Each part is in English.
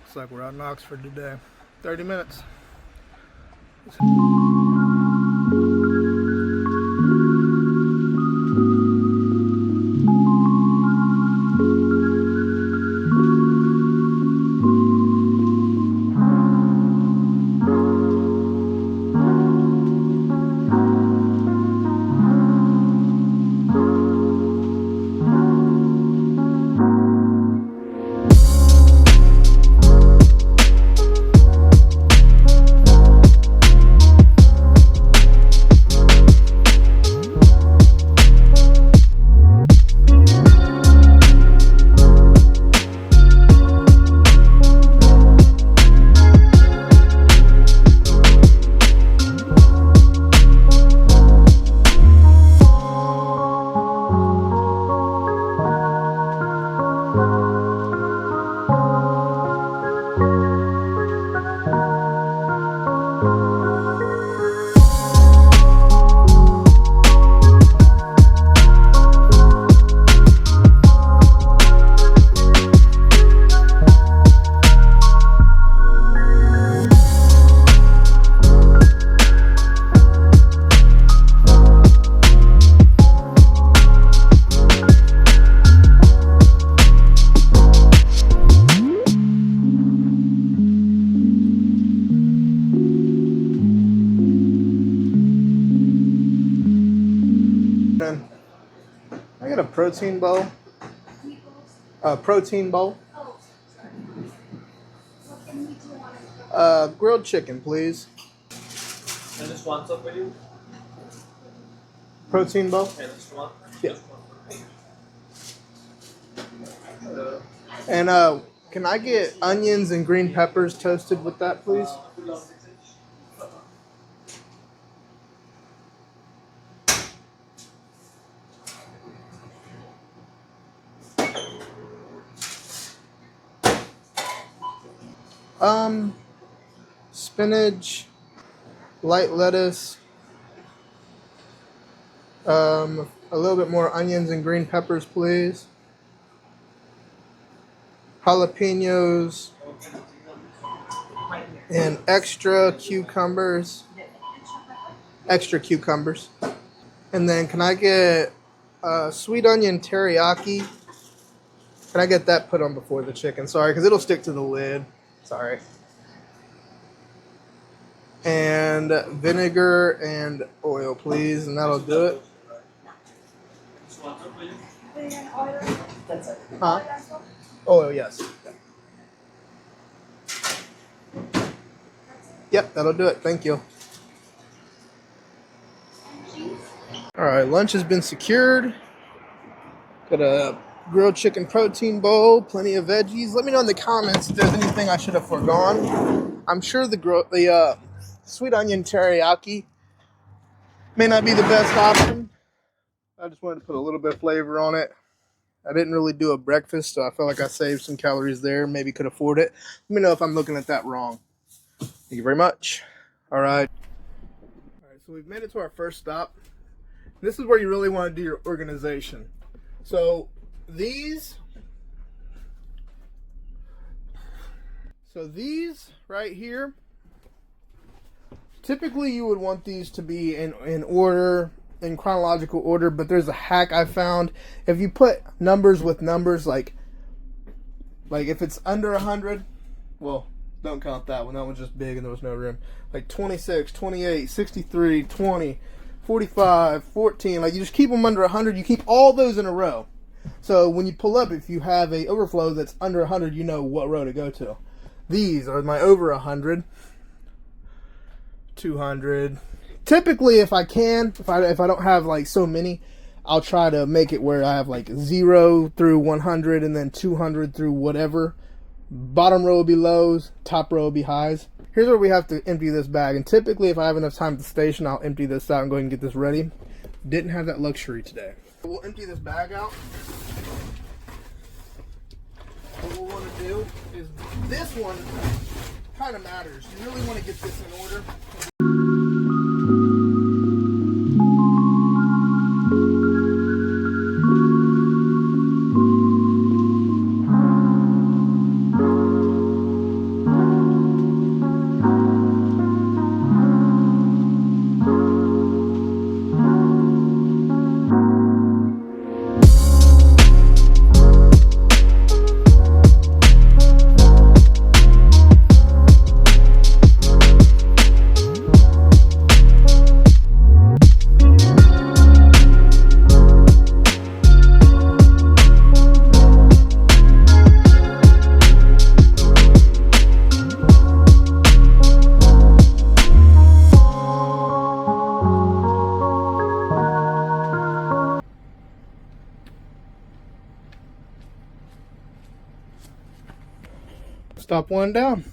Looks like we're out in Oxford today. 30 minutes. I got a protein bowl. Protein bowl. Grilled chicken, please. And just one up with you? Protein bowl? And just one? Yeah. Hello. And can I get onions and green peppers toasted with that, please? Spinach, light lettuce, a little bit more onions and green peppers, please. Jalapenos and extra cucumbers. And then can I get sweet onion teriyaki? Can I get that put on before the chicken? Sorry, because it'll stick to the lid. Sorry. And vinegar and oil, please, and that'll do it. Huh? Oil, yes. Yep, that'll do it. Thank you. Alright, lunch has been secured. Got a grilled chicken protein bowl, plenty of veggies. Let me know in the comments if there's anything I should have foregone. I'm sure the sweet onion teriyaki may not be the best option. I just wanted to put a little bit of flavor on it. I didn't really do a breakfast, so I felt like I saved some calories there. Maybe could afford it. Let me know if I'm looking at that wrong. Thank you very much. All right, so we've made it to our first stop. This is where you really want to do your organization. So these right here, typically you would want these to be in order, in chronological order, but there's a hack I found. If you put numbers with numbers, like if it's under 100, well, don't count that one. That one's just big and there was no room. Like 26, 28, 63, 20, 45, 14. Like you just keep them under 100. You keep all those in a row. So when you pull up, if you have a overflow that's under 100, you know what row to go to. These are my over 100, 200. Typically, if I can, if I don't have like so many, I'll try to make it where I have like 0 through 100 and then 200 through whatever. Bottom row will be lows, top row will be highs. Here's where we have to empty this bag. And typically, if I have enough time at the station, I'll empty this out and go ahead and get this ready. Didn't have that luxury today. We'll empty this bag out. What we'll want to do is, this one kind of matters. You really want to get this in order. Stop one down.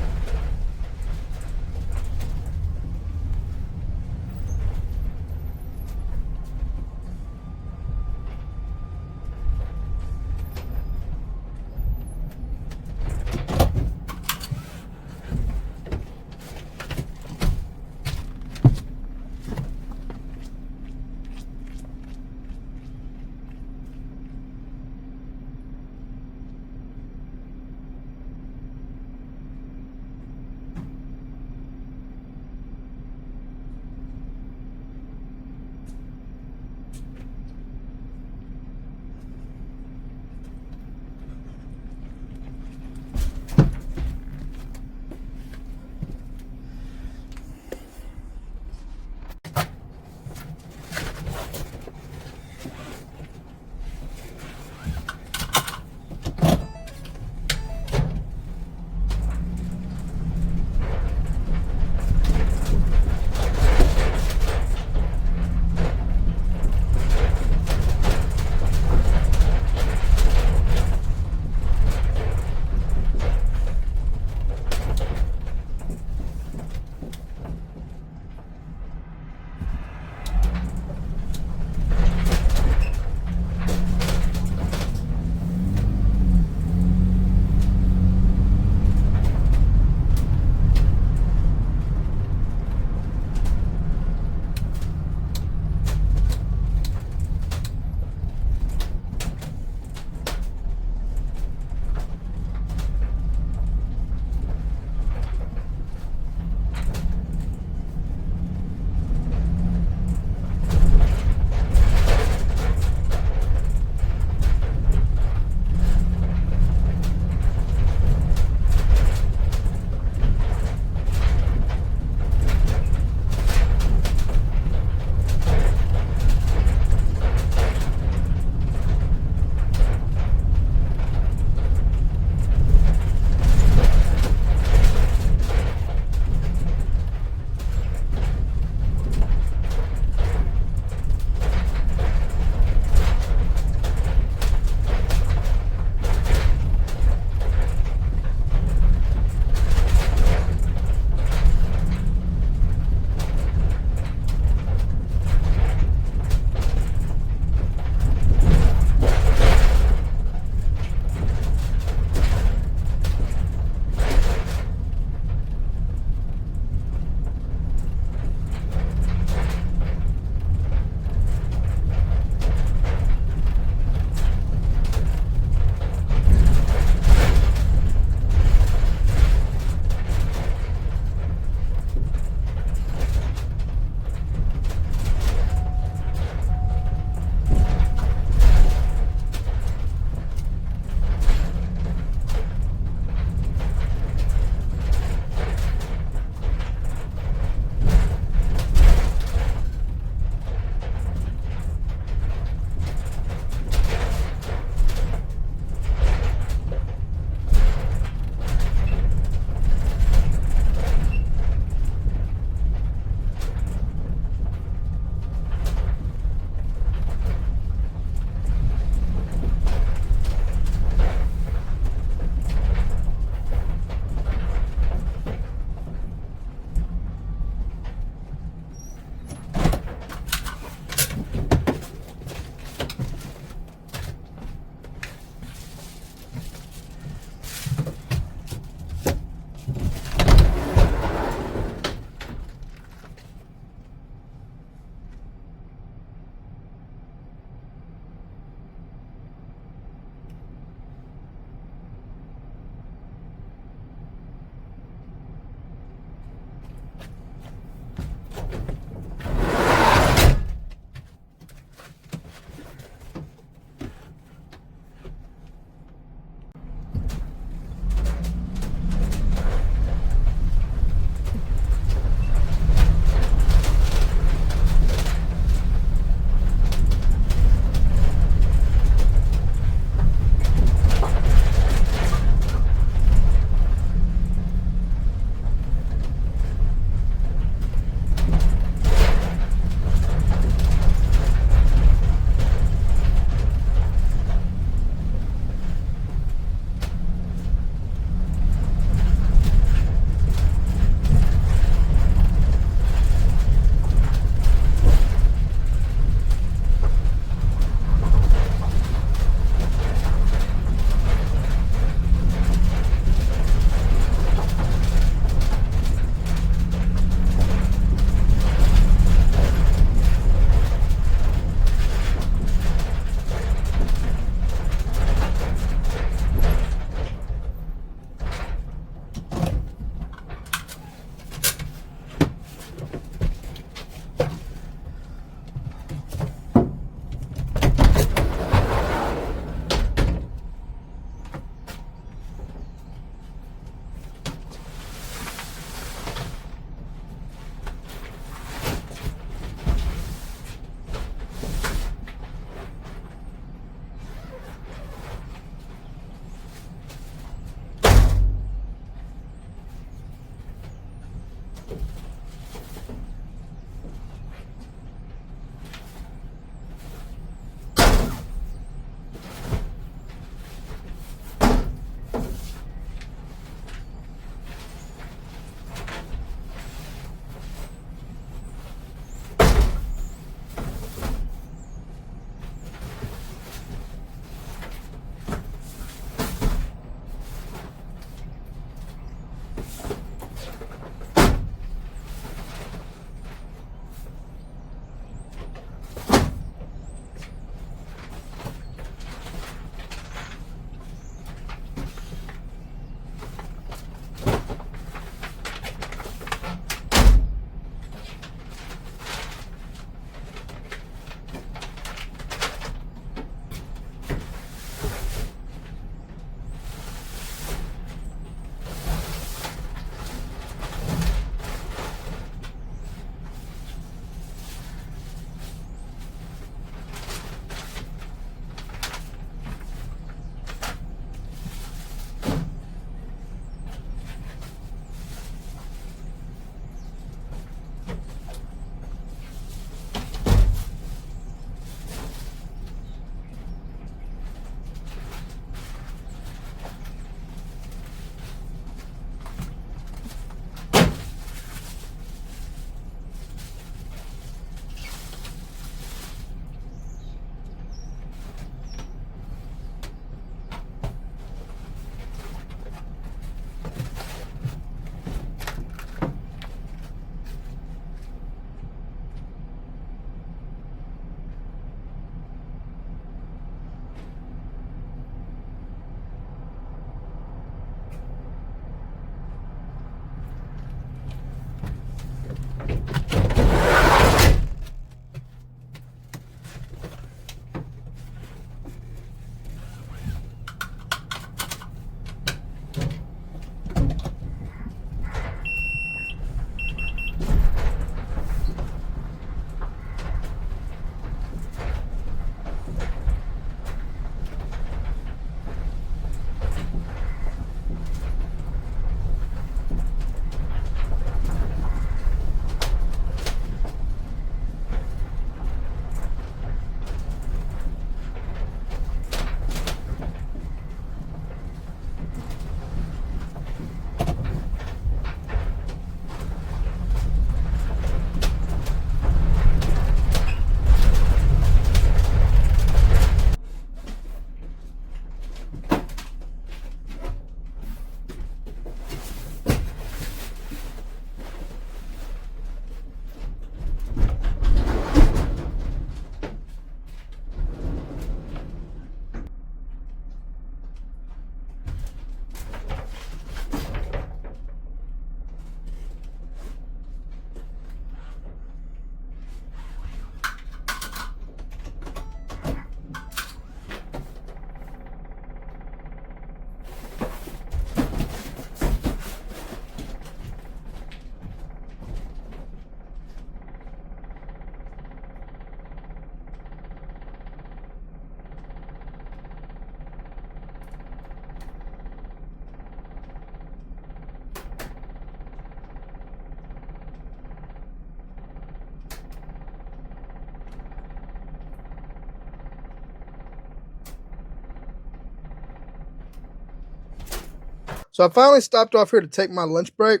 So I finally stopped off here to take my lunch break,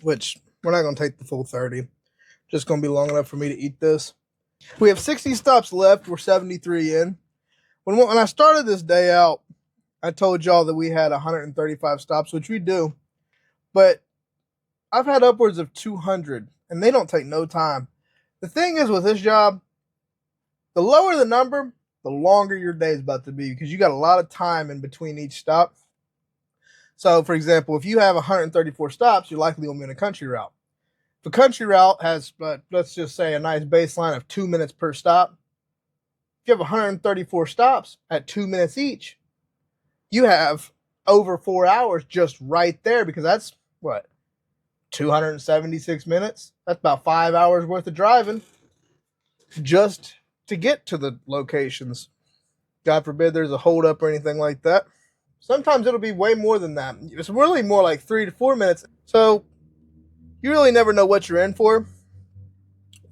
which we're not going to take the full 30. Just going to be long enough for me to eat this. We have 60 stops left. We're 73 in. When I started this day out, I told y'all that we had 135 stops, which we do. But I've had upwards of 200, and they don't take no time. The thing is with this job, the lower the number, the longer your day is about to be because you got a lot of time in between each stop. So, for example, if you have 134 stops, you're likely going to be in a country route. If a country route has, let's just say, a nice baseline of 2 minutes per stop, if you have 134 stops at 2 minutes each, you have over 4 hours just right there because that's, what, 276 minutes? That's about 5 hours worth of driving just to get to the locations. God forbid there's a holdup or anything like that. Sometimes it'll be way more than that. It's really more like 3 to 4 minutes. So you really never know what you're in for.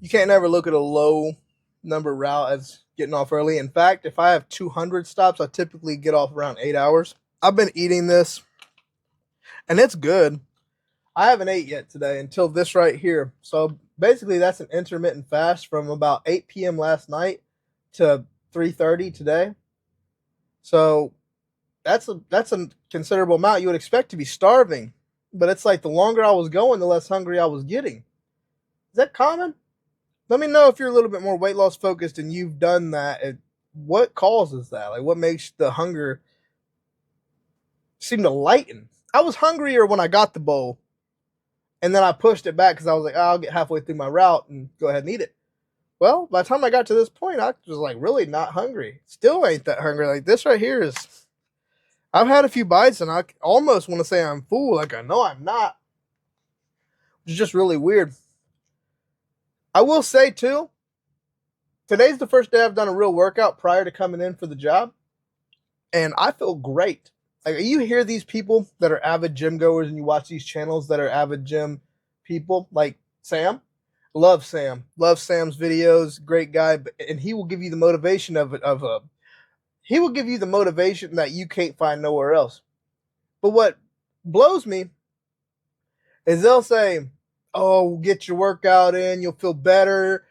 You can't ever look at a low number route as getting off early. In fact, if I have 200 stops, I typically get off around 8 hours. I've been eating this, and it's good. I haven't ate yet today until this right here. So basically, that's an intermittent fast from about 8 p.m. last night to 3:30 today. So that's a considerable amount. You would expect to be starving, but it's like the longer I was going, the less hungry I was getting. Is that common? Let me know if you're a little bit more weight loss focused and you've done that. What causes that? Like, what makes the hunger seem to lighten? I was hungrier when I got the bowl, and then I pushed it back because I was like, oh, I'll get halfway through my route and go ahead and eat it. Well, by the time I got to this point, I was like really not hungry. Still ain't that hungry. Like this right here is, I've had a few bites and I almost want to say I'm full. Like I know I'm not. It's just really weird. I will say too, today's the first day I've done a real workout prior to coming in for the job. And I feel great. Like you hear these people that are avid gym goers and you watch these channels that are avid gym people like Sam. Love Sam. Love Sam's videos. Great guy. And he will give you the motivation he will give you the motivation that you can't find nowhere else. But what blows me is they'll say, oh, get your workout in, you'll feel better.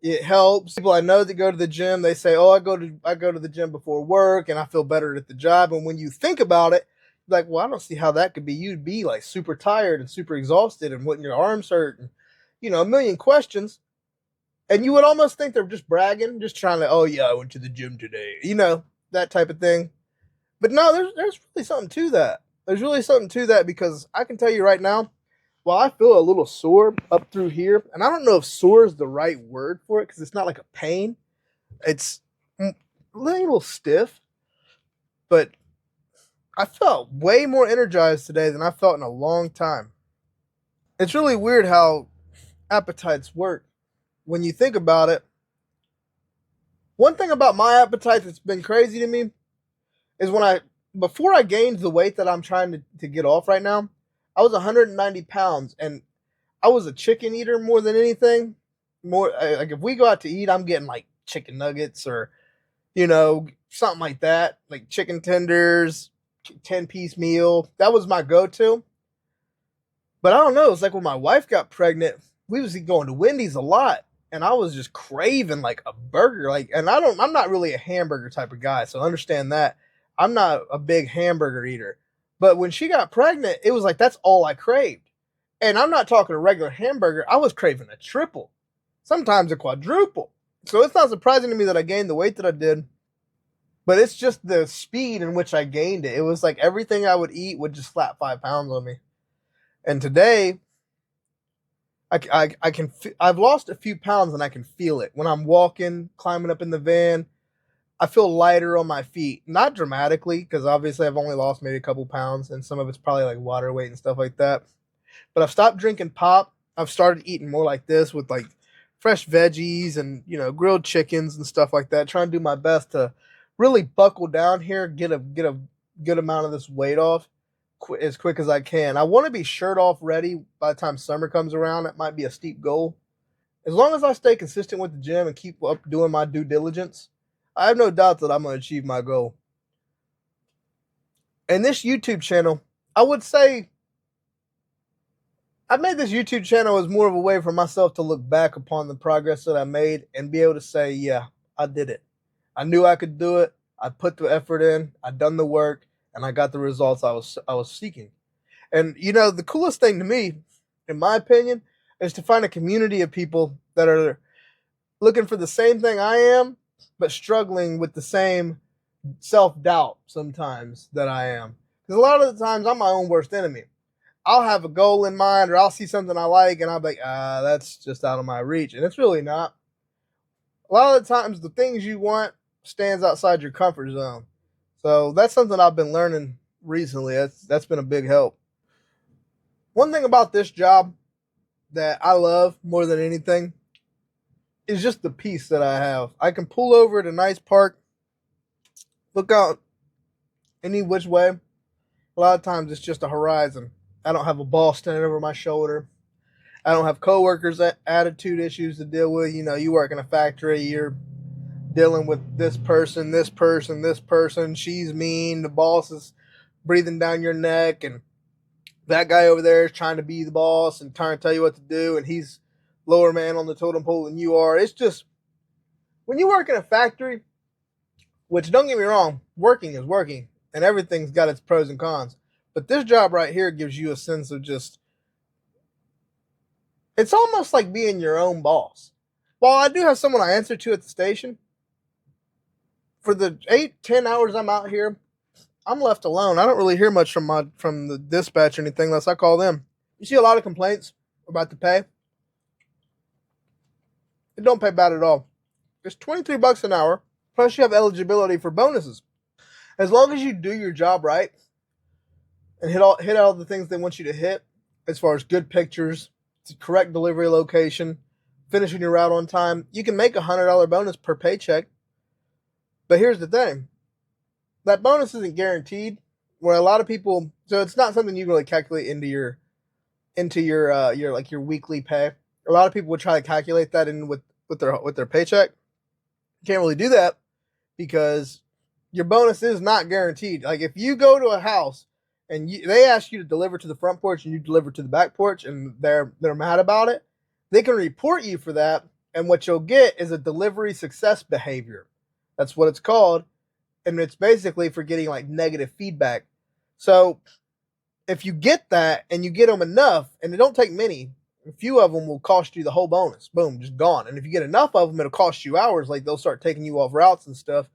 It helps. People I know that go to the gym, they say, oh, I go to the gym before work and I feel better at the job. And when you think about it, you're like, well, I don't see how that could be. You'd be like super tired and super exhausted and wouldn't your arms hurt and a million questions. And you would almost think they're just bragging, just trying to, oh yeah, I went to the gym today. That type of thing. But no, there's really something to that. There's really something to that because I can tell you right now, while I feel a little sore up through here, and I don't know if sore is the right word for it because it's not like a pain. It's a little stiff, but I felt way more energized today than I felt in a long time. It's really weird how appetites work. When you think about it, one thing about my appetite that's been crazy to me is before I gained the weight that I'm trying to get off right now, I was 190 pounds and I was a chicken eater more than anything. More like if we go out to eat, I'm getting like chicken nuggets or, something like that, like chicken tenders, 10-piece meal. That was my go-to. But I don't know. It's like when my wife got pregnant, we was going to Wendy's a lot. And I was just craving like a burger. And I'm not really a hamburger type of guy. So understand that. I'm not a big hamburger eater. But when she got pregnant, it was like, that's all I craved. And I'm not talking a regular hamburger. I was craving a triple, sometimes a quadruple. So it's not surprising to me that I gained the weight that I did. But it's just the speed in which I gained it. It was like everything I would eat would just slap 5 pounds on me. And today, I've lost a few pounds and I can feel it. When I'm walking, climbing up in the van, I feel lighter on my feet. Not dramatically, because obviously I've only lost maybe a couple pounds, and some of it's probably like water weight and stuff like that. But I've stopped drinking pop. I've started eating more like this with like fresh veggies and, grilled chickens and stuff like that. Trying to do my best to really buckle down here, get a good amount of this weight off as quick as I can. I want to be shirt off ready by the time summer comes around. That might be a steep goal. As long as I stay consistent with the gym and keep up doing my due diligence, I have no doubt that I'm going to achieve my goal. And this YouTube channel I would say I made this YouTube channel as more of a way for myself to look back upon the progress that I made and be able to say, yeah, I did it. I knew I could do it. I put the effort in. I done the work, and I got the results I was seeking. And the coolest thing to me, in my opinion, is to find a community of people that are looking for the same thing I am, but struggling with the same self-doubt sometimes that I am. Because a lot of the times I'm my own worst enemy. I'll have a goal in mind, or I'll see something I like and I'll be like, that's just out of my reach. And it's really not. A lot of the times the things you want stands outside your comfort zone. So that's something I've been learning recently. That's been a big help. One thing about this job that I love more than anything is just the peace that I have. I can pull over at a nice park, look out any which way. A lot of times it's just a horizon. I don't have a boss standing over my shoulder. I don't have coworkers that attitude issues to deal with. You work in a factory, you're dealing with this person, this person, this person. She's mean. The boss is breathing down your neck, and that guy over there is trying to be the boss and trying to tell you what to do, and he's lower man on the totem pole than you are. It's just, when you work in a factory, which, don't get me wrong, working is working, and everything's got its pros and cons. But this job right here gives you a sense of just, it's almost like being your own boss. While I do have someone I answer to at the station, for the 8-10 hours I'm out here, I'm left alone. I don't really hear much from the dispatch or anything unless I call them. You see a lot of complaints about the pay. It don't pay bad at all. It's $23 an hour, plus you have eligibility for bonuses. As long as you do your job right and hit all the things they want you to hit, as far as good pictures, correct delivery location, finishing your route on time, you can make a $100 bonus per paycheck. But here's the thing. That bonus isn't guaranteed. Where a lot of people, so it's not something you really calculate into your weekly pay. A lot of people would try to calculate that in with their paycheck. You can't really do that because your bonus is not guaranteed. Like if you go to a house and they ask you to deliver to the front porch and you deliver to the back porch and they're mad about it, they can report you for that, and what you'll get is a delivery success behavior. That's what it's called, and it's basically for getting like negative feedback. So if you get that and you get them enough, and they don't take many, a few of them will cost you the whole bonus. Boom, just gone. And if you get enough of them, it'll cost you hours. Like they'll start taking you off routes and stuff.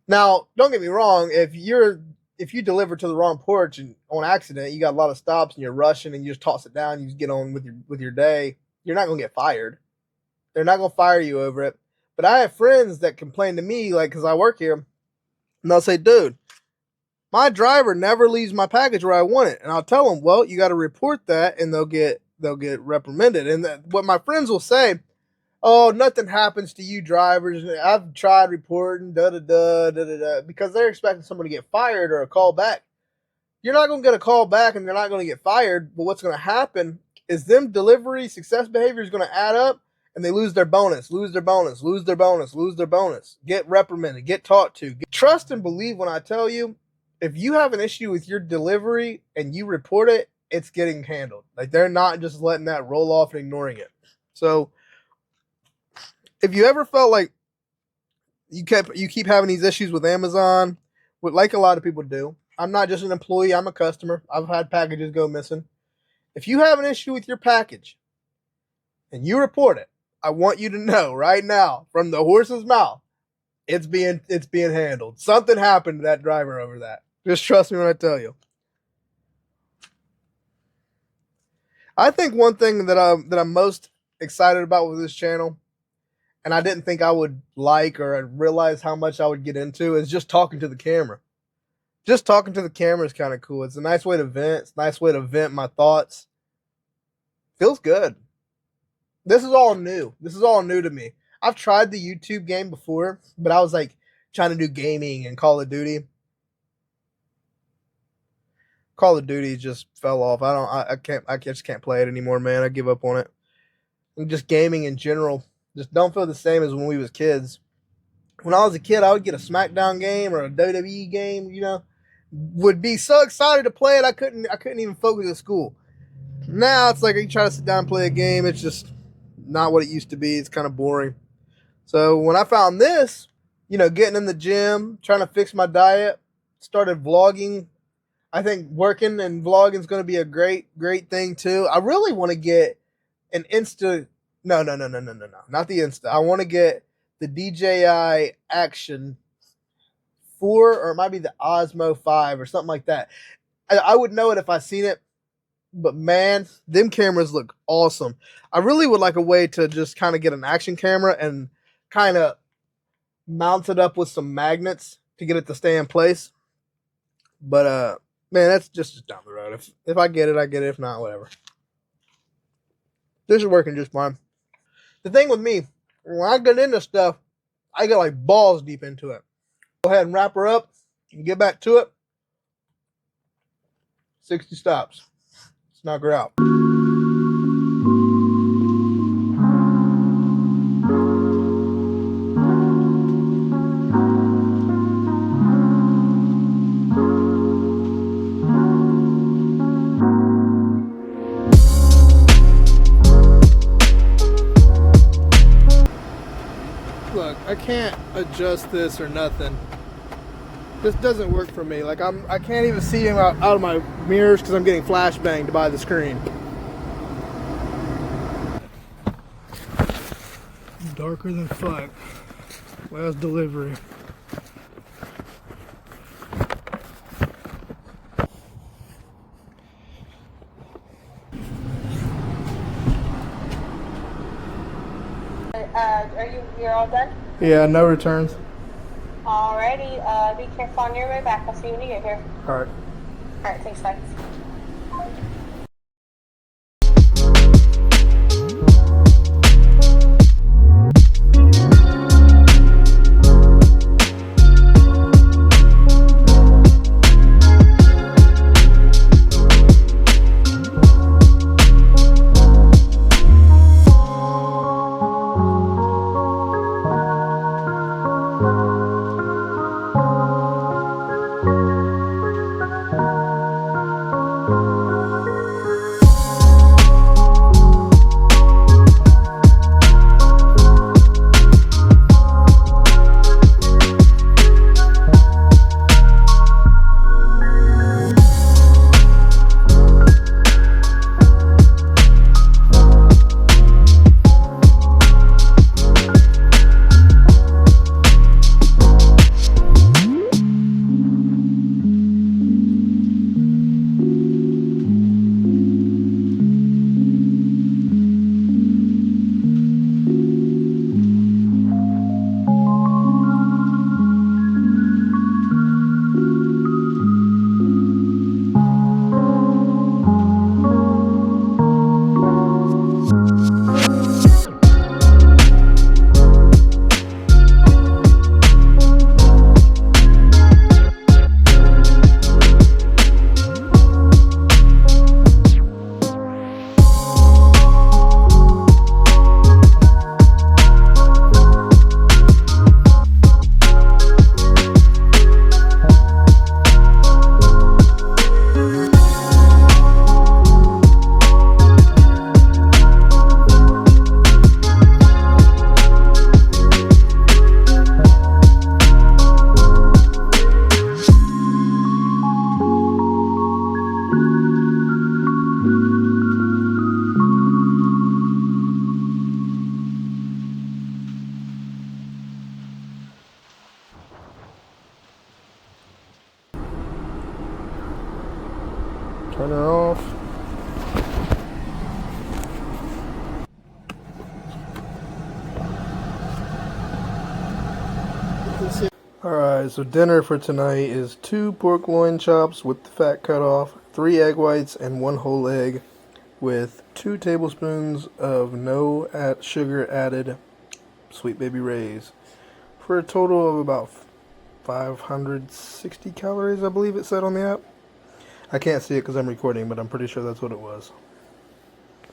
Now, don't get me wrong. If you deliver to the wrong porch and on accident, you got a lot of stops and you're rushing and you just toss it down, you just get on with your day, you're not gonna get fired. They're not gonna fire you over it. But I have friends that complain to me, like, because I work here, and they'll say, dude, my driver never leaves my package where I want it. And I'll tell them, well, you got to report that, and they'll get reprimanded. And what my friends will say, oh, nothing happens to you drivers. I've tried reporting, because they're expecting someone to get fired or a call back. You're not going to get a call back, and they're not going to get fired. But what's going to happen is them delivery success behavior is going to add up, and they lose their bonus, get reprimanded, get talked to. Trust and believe when I tell you, if you have an issue with your delivery and you report it, it's getting handled. Like they're not just letting that roll off and ignoring it. So if you ever felt like you keep having these issues with Amazon, like a lot of people do, I'm not just an employee, I'm a customer. I've had packages go missing. If you have an issue with your package and you report it, I want you to know right now, from the horse's mouth, it's being handled. Something happened to that driver over that. Just trust me when I tell you. I think one thing that I'm most excited about with this channel, and I didn't think I would like or realize how much I would get into, is just talking to the camera. Just talking to the camera is kind of cool. It's a nice way to vent. It's a nice way to vent my thoughts. Feels good. This is all new. This is all new to me. I've tried the YouTube game before, but I was like trying to do gaming and Call of Duty. Call of Duty just fell off. I just can't play it anymore, man. I give up on it. And just gaming in general just don't feel the same as when we was kids. When I was a kid, I would get a SmackDown game or a WWE game, would be so excited to play it, I couldn't even focus at school. Now it's like you try to sit down and play a game, it's just not what it used to be. It's kind of boring. So when I found this, getting in the gym, trying to fix my diet, started vlogging. I think working and vlogging is going to be a great thing too. I really want to get an Insta. No, not the Insta. I want to get the DJI Action 4, or it might be the Osmo 5 or something like that. I would know it if I seen it, but man, them cameras look awesome. I really would like a way to just kind of get an action camera and kind of mount it up with some magnets to get it to stay in place. But man, that's just down the road. If I get it, I get it. If not, whatever. This is working just fine. The thing with me, when I get into stuff, I get like balls deep into it. Go ahead and wrap her up and get back to it. 60 stops. Let's knock her out. Look, I can't adjust this or nothing. This doesn't work for me. Like I can't even see him out of my mirrors because I'm getting flashbanged by the screen. Darker than fuck. Last delivery. You're all done? Yeah, no returns. Alrighty, be careful on your way back. I'll see you when you get here. Alright. Alright, thanks, guys. Turn her off. Alright, so dinner for tonight is 2 pork loin chops with the fat cut off, 3 egg whites, and 1 whole egg with 2 tablespoons of no sugar added Sweet Baby Ray's for a total of about 560 calories, I believe it said on the app. I can't see it because I'm recording, but I'm pretty sure that's what it was.